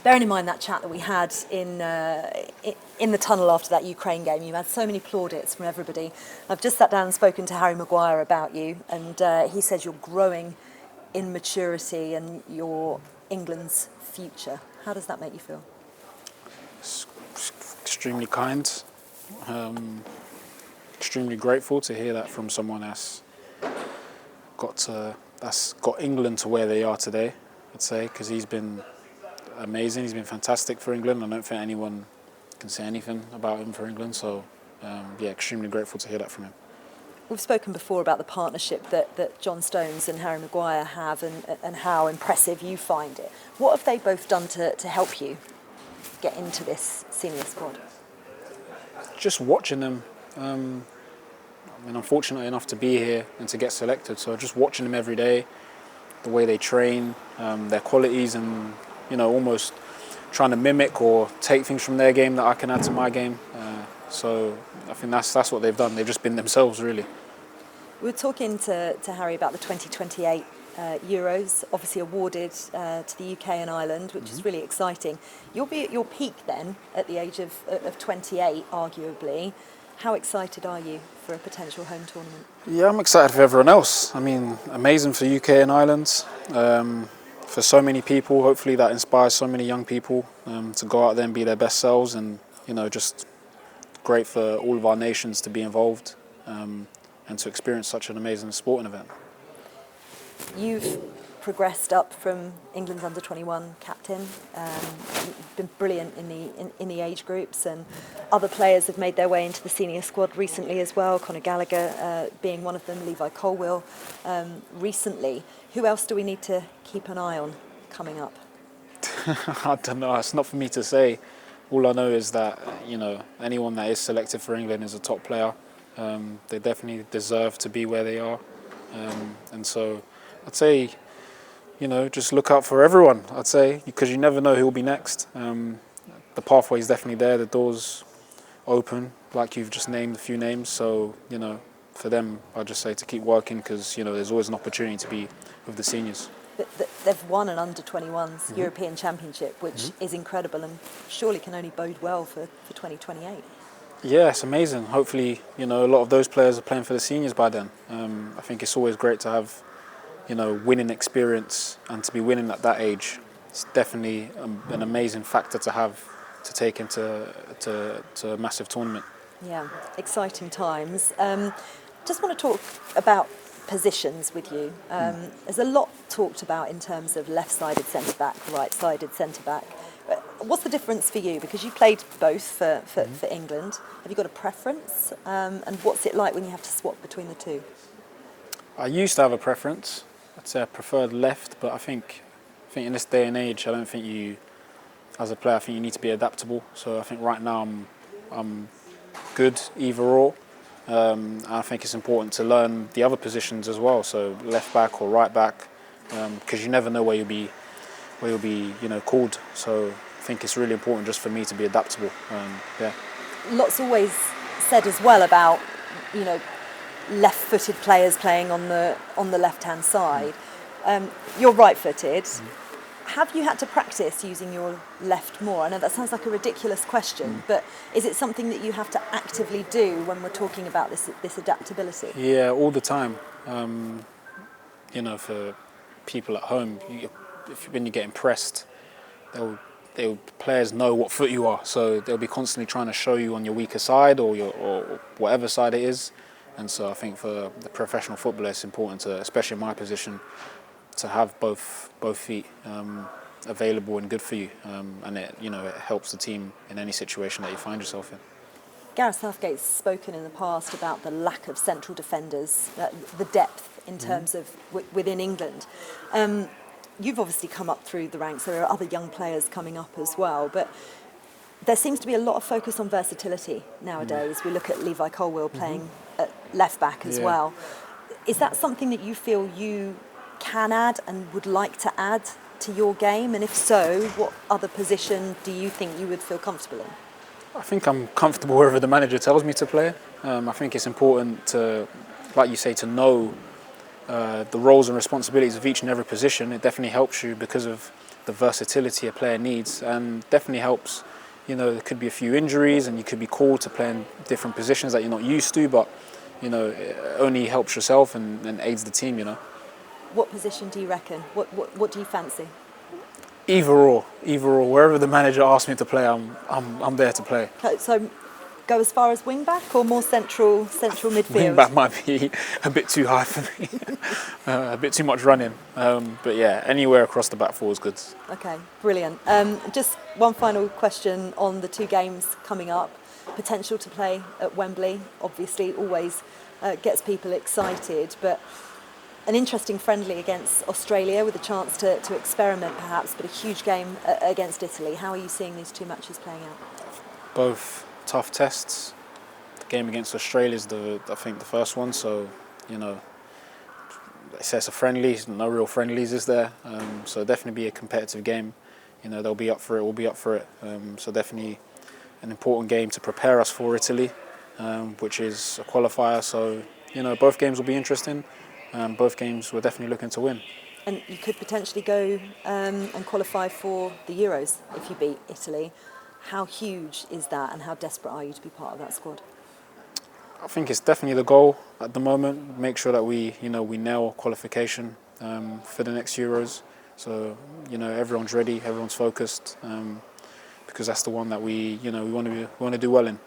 bearing in mind that chat that we had in the tunnel after that Ukraine game, you had so many plaudits from everybody. I've just sat down and spoken to Harry Maguire about you, and he says you're growing in maturity and you're England's future. How does that make you feel? It's extremely kind. Extremely grateful to hear that from someone that's got England to where they are today, I'd say, because he's been amazing. He's been fantastic for England. I don't think anyone can say anything about him for England. So, extremely grateful to hear that from him. We've spoken before about the partnership that John Stones and Harry Maguire have and how impressive you find it. What have they both done to help you get into this senior squad? Just watching them. I'm fortunate enough to be here and to get selected. So just watching them every day, the way they train, their qualities, and almost trying to mimic or take things from their game that I can add to my game. So I think that's what they've done. They've just been themselves, really. We were talking to Harry about the 2028 Euros, obviously awarded to the UK and Ireland, which is really exciting. You'll be at your peak then, at the age of 28, arguably. How excited are you for a potential home tournament? Yeah, I'm excited for everyone else. I mean, amazing for UK and Ireland. For so many people, hopefully that inspires so many young people to go out there and be their best selves, and just great for all of our nations to be involved and to experience such an amazing sporting event. You've progressed up from England's under-21 captain. You've been brilliant in the age groups, and other players have made their way into the senior squad recently as well. Conor Gallagher being one of them, Levi Colwill recently. Who else do we need to keep an eye on coming up? I don't know. It's not for me to say. All I know is that anyone that is selected for England is a top player. They definitely deserve to be where they are, and so I'd say, just look out for everyone, I'd say, because you never know who will be next. The pathway is definitely there, the door's open, like you've just named a few names. So, for them, I'd just say to keep working, because, there's always an opportunity to be with the seniors. They've won an under-21s European Championship, which is incredible and surely can only bode well for 2028. Yeah, it's amazing. Hopefully, a lot of those players are playing for the seniors by then. I think it's always great to have winning experience, and to be winning at that age, it's definitely an amazing factor to have to take into a massive tournament. Yeah, exciting times. Just want to talk about positions with you. There's a lot talked about in terms of left-sided centre-back, right-sided centre-back. What's the difference for you? Because you played both for England. Have you got a preference? And what's it like when you have to swap between the two? I used to have a preference. I'd say I preferred left, but I think in this day and age, I don't think you, as a player, I think you need to be adaptable. So I think right now I'm good either or. I think it's important to learn the other positions as well. So left back or right back, because you never know where you'll be called. So I think it's really important just for me to be adaptable. Lots always said as well about left-footed players playing on the left-hand side. You're right-footed. Have you had to practice using your left more? I know that sounds like a ridiculous question, but is it something that you have to actively do when we're talking about this adaptability? Yeah, all the time. For people at home, when you get impressed, players know what foot you are, so they'll be constantly trying to show you on your weaker side or whatever side it is. And so I think for the professional footballer, it's important to, especially in my position, to have both feet available and good for you, and it helps the team in any situation that you find yourself in. Gareth Southgate's spoken in the past about the lack of central defenders, the depth in terms of within England. You've obviously come up through the ranks. There are other young players coming up as well, but there seems to be a lot of focus on versatility nowadays. We look at Levi Colwill playing at left back as well. Is that something that you feel you can add and would like to add to your game? And if so, what other position do you think you would feel comfortable in? I think I'm comfortable wherever the manager tells me to play. I think it's important to, like you say, to know the roles and responsibilities of each and every position. It definitely helps you because of the versatility a player needs, and definitely helps. You know, there could be a few injuries and you could be called to play in different positions that you're not used to, but, you know, it only helps yourself and aids the team, you know. What position do you reckon? What do you fancy? Either or. Wherever the manager asks me to play, I'm there to play. So go as far as wing-back or more central midfield? Wing-back might be a bit too high for me, a bit too much running. But yeah, anywhere across the back four is good. Okay, brilliant. Just one final question on the 2 games coming up. Potential to play at Wembley, obviously, always gets people excited, but an interesting friendly against Australia with a chance to experiment perhaps, but a huge game against Italy. How are you seeing these 2 matches playing out? Both tough tests. The game against Australia is I think the first one, so, you know, it says a friendly, no real friendlies is there, so definitely be a competitive game. You know, they'll be up for it, we'll be up for it, so definitely an important game to prepare us for Italy, which is a qualifier, so, you know, both games will be interesting. Both games we're definitely looking to win. And you could potentially go and qualify for the Euros if you beat Italy. How huge is that, and how desperate are you to be part of that squad? I think it's definitely the goal at the moment. Make sure that we nail qualification for the next Euros. So, you know, everyone's ready, everyone's focused, because that's the one that we want to do well in.